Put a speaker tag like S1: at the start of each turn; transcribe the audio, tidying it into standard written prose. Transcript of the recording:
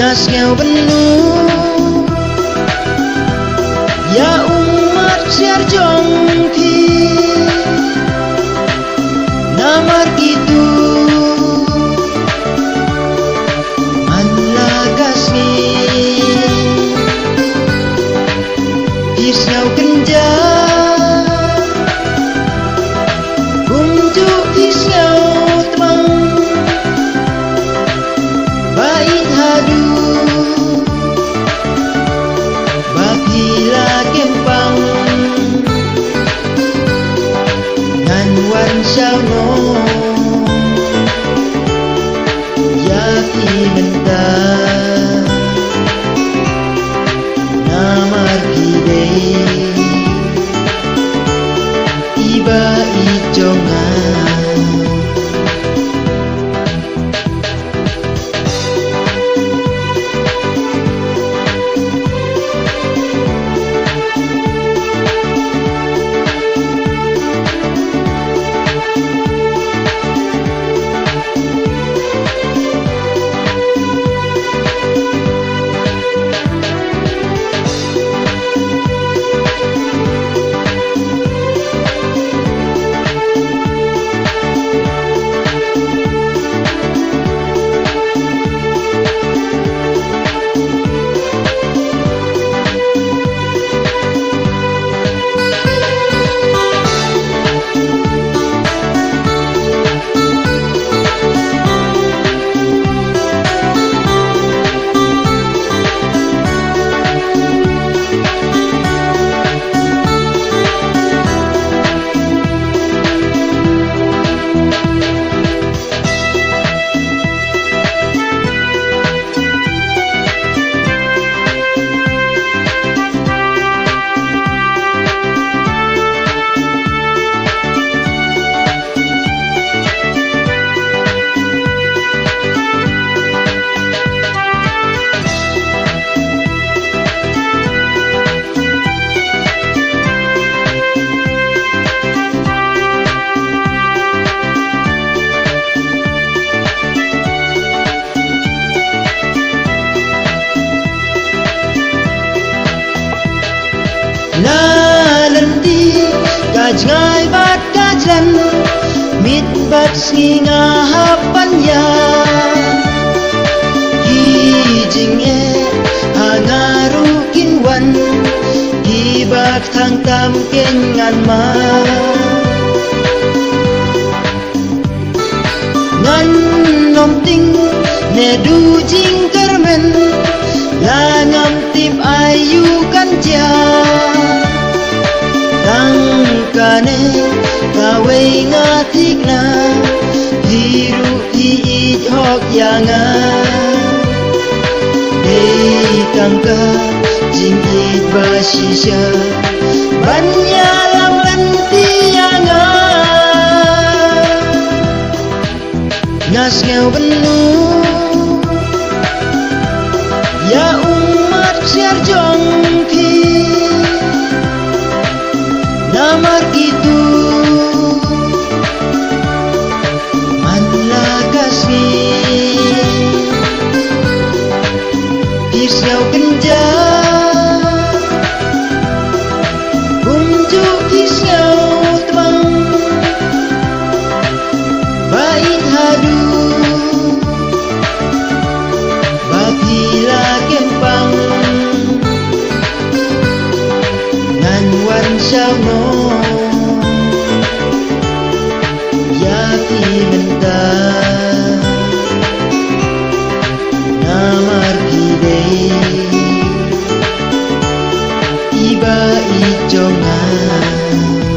S1: Ngasngau benuh ya umat siarjong thi namar gitu manlagasni pisau kenja kunjuk pisau temang bait hadu babila kempang ngan wan syauno ya imenta namar gidei iba ijongan Nalandi kajngai bat kajlan mit bat singa hapan ya hijing hangaru kinwan hibak thang tam kengan ma ngan nom ting ne du jing kermen langam tip ayu kanja tangkane kawe ngatikna hiru hiij hok yanga dei tangka jingit basisya banyalang lanti yanga ngasngau benuh ya umat siarjong thi namar gitu manlagasni pisau kenja kunjuk pisau temang bait hadu babila kempang ngan wan syauno ya imenta namar gidei iba ijongan